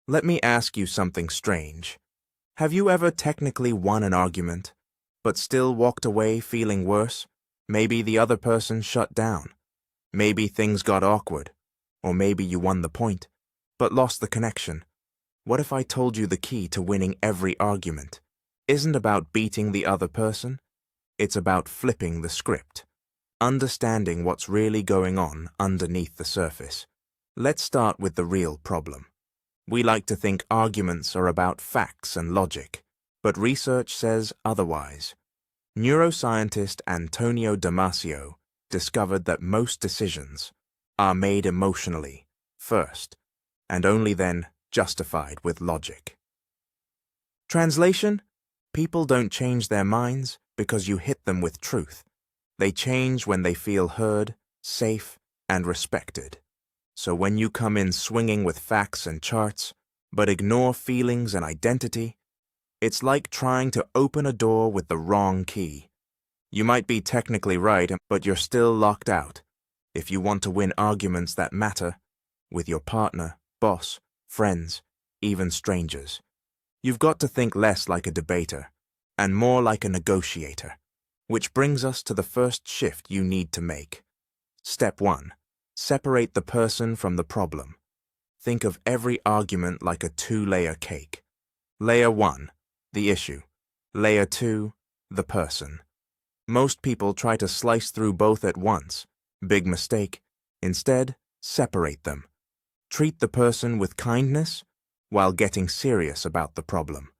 Let me ask you something strange. Have you ever technically won an argument, but still walked away feeling worse? Maybe the other person shut down. Maybe things got awkward. Or maybe you won the point, but lost the connection. What if I told you the key to winning every argument isn't about beating the other person? It's about flipping the script, understanding what's really going on underneath the surface. Let's start with the real problem. We like to think arguments are about facts and logic, but research says otherwise. Neuroscientist Antonio Damasio discovered that most decisions are made emotionally first, and only then justified with logic. Translation: people don't change their minds because you hit them with truth. They change when they feel heard, safe, and respected. So when you come in swinging with facts and charts, but ignore feelings and identity, it's like trying to open a door with the wrong key. You might be technically right, but you're still locked out. If you want to win arguments that matter, with your partner, boss, friends, even strangers, you've got to think less like a debater and more like a negotiator. Which brings us to the first shift you need to make. Step 1. Separate the person from the problem. Think of every argument like a two-layer cake. Layer 1, the issue. Layer 2, the person. Most people try to slice through both at once. Big mistake. Instead, separate them. Treat the person with kindness while getting serious about the problem.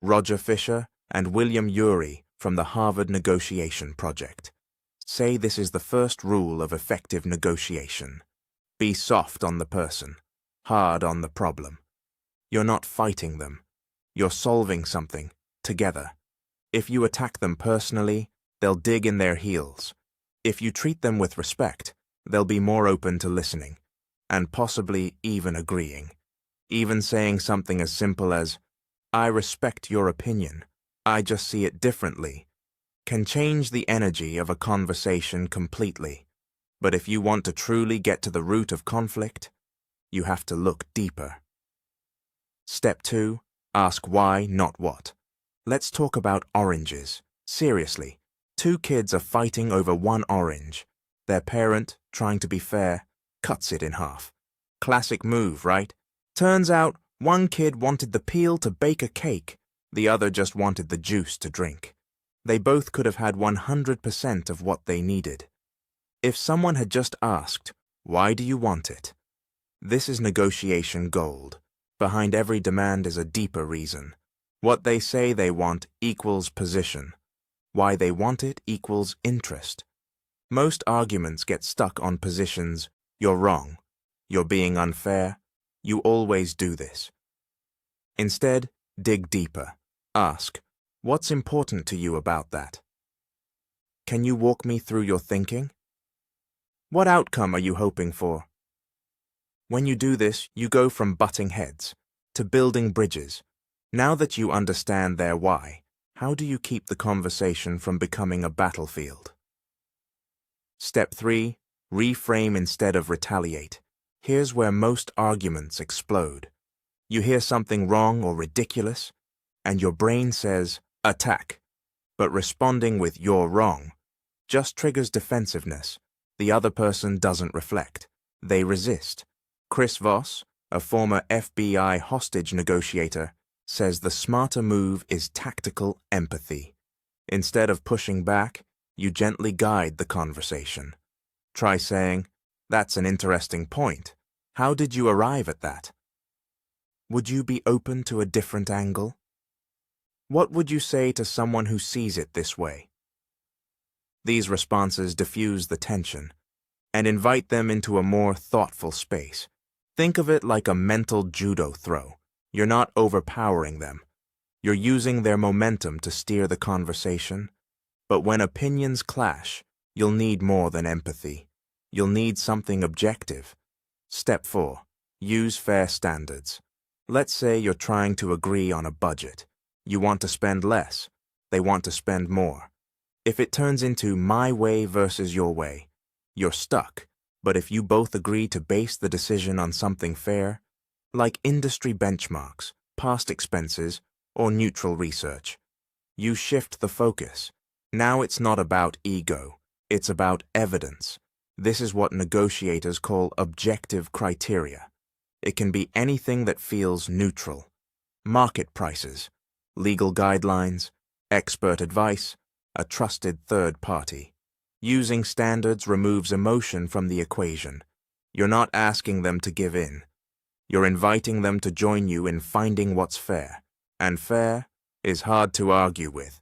Roger Fisher and William Ury from the Harvard Negotiation Project say this is the first rule of effective negotiation. Be soft on the person, hard on the problem. You're not fighting them. You're solving something together. If you attack them personally, they'll dig in their heels. If you treat them with respect, they'll be more open to listening, and possibly even agreeing. Even saying something as simple as, "I respect your opinion, I just see it differently," can change the energy of a conversation completely. But if you want to truly get to the root of conflict, you have to look deeper. Step 2. Ask why, not what. Let's talk about oranges. Seriously, 2 kids are fighting over one orange. Their parent, trying to be fair, cuts it in half. Classic move, right? Turns out, one kid wanted the peel to bake a cake, the other just wanted the juice to drink. They both could have had 100% of what they needed. If someone had just asked, "Why do you want it?" This is negotiation gold. Behind every demand is a deeper reason. What they say they want equals position. Why they want it equals interest. Most arguments get stuck on positions. You're wrong. You're being unfair. You always do this. Instead, dig deeper. Ask, what's important to you about that? Can you walk me through your thinking? What outcome are you hoping for? When you do this, you go from butting heads to building bridges. Now that you understand their why, how do you keep the conversation from becoming a battlefield? Step 3. Reframe instead of retaliate. Here's where most arguments explode. You hear something wrong or ridiculous, and your brain says, attack. But responding with "you're wrong" just triggers defensiveness. The other person doesn't reflect. They resist. Chris Voss, a former FBI hostage negotiator, says the smarter move is tactical empathy. Instead of pushing back, you gently guide the conversation. Try saying, "That's an interesting point. How did you arrive at that? Would you be open to a different angle? What would you say to someone who sees it this way?" These responses diffuse the tension and invite them into a more thoughtful space. Think of it like a mental judo throw. You're not overpowering them. You're using their momentum to steer the conversation. But when opinions clash, you'll need more than empathy. You'll need something objective. Step 4. Use fair standards. Let's say you're trying to agree on a budget. You want to spend less. They want to spend more. If it turns into my way versus your way, you're stuck. But if you both agree to base the decision on something fair, like industry benchmarks, past expenses, or neutral research. You shift the focus. Now it's not about ego, it's about evidence. This is what negotiators call objective criteria. It can be anything that feels neutral. Market prices, legal guidelines, expert advice, a trusted third party. Using standards removes emotion from the equation. You're not asking them to give in. You're inviting them to join you in finding what's fair. And fair is hard to argue with.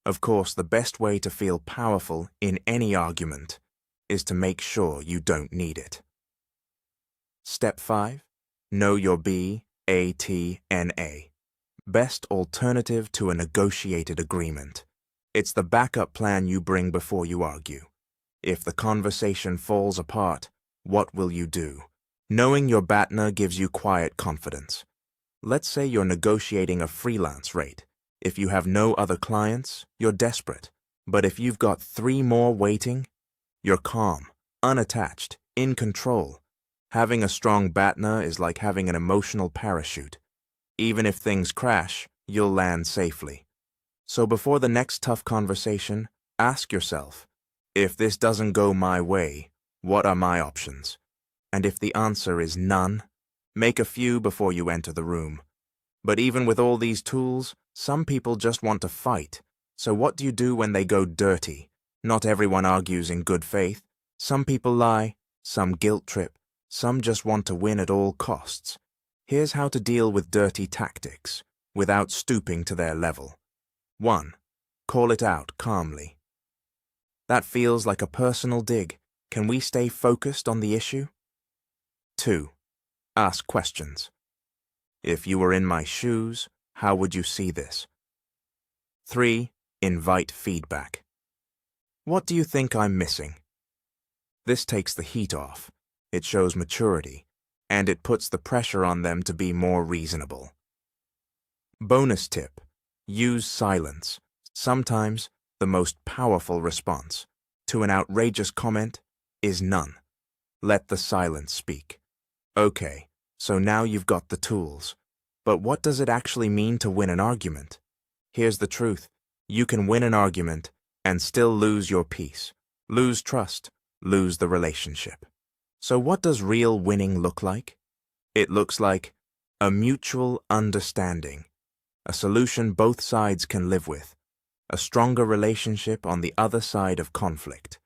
Of course, the best way to feel powerful in any argument is to make sure you don't need it. Step 5. Know your BATNA. Best alternative to a negotiated agreement. It's the backup plan you bring before you argue. If the conversation falls apart, what will you do? Knowing your BATNA gives you quiet confidence. Let's say you're negotiating a freelance rate. If you have no other clients, you're desperate. But if you've got 3 more waiting, you're calm, unattached, in control. Having a strong BATNA is like having an emotional parachute. Even if things crash, you'll land safely. So before the next tough conversation, ask yourself, if this doesn't go my way, what are my options? And if the answer is none, make a few before you enter the room. But even with all these tools, some people just want to fight. So what do you do when they go dirty? Not everyone argues in good faith. Some people lie, some guilt trip, some just want to win at all costs. Here's how to deal with dirty tactics without stooping to their level. 1. Call it out calmly. That feels like a personal dig. Can we stay focused on the issue? 2. Ask questions. If you were in my shoes, how would you see this? 3. Invite feedback. What do you think I'm missing? This takes the heat off. It shows maturity, and it puts the pressure on them to be more reasonable. Bonus tip. Use silence. Sometimes the most powerful response to an outrageous comment is none. Let the silence speak. Okay, so now you've got the tools. But what does it actually mean to win an argument? Here's the truth. You can win an argument and still lose your peace, lose trust, lose the relationship. So what does real winning look like? It looks like a mutual understanding, a solution both sides can live with, a stronger relationship on the other side of conflict.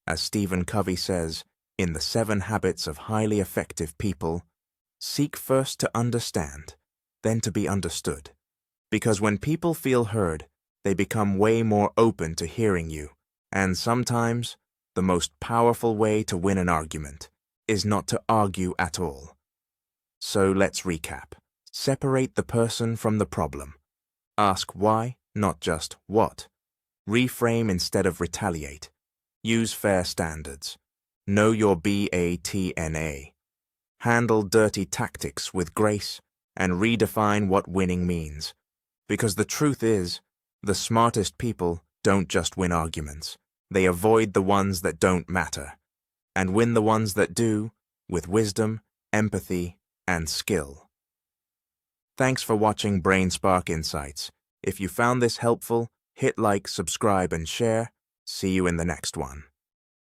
As Stephen Covey says in The 7 Habits of Highly Effective People, seek first to understand, then to be understood. Because when people feel heard, they become way more open to hearing you. And sometimes, the most powerful way to win an argument is not to argue at all. So let's recap. Separate the person from the problem. Ask why, not just what. Reframe instead of retaliate. Use fair standards. Know your BATNA. Handle dirty tactics with grace and redefine what winning means. Because the truth is, the smartest people don't just win arguments. They avoid the ones that don't matter, and win the ones that do, with wisdom, empathy, and skill. Thanks for watching BrainSpark Insights. If you found this helpful, hit like, subscribe, and share. See you in the next one.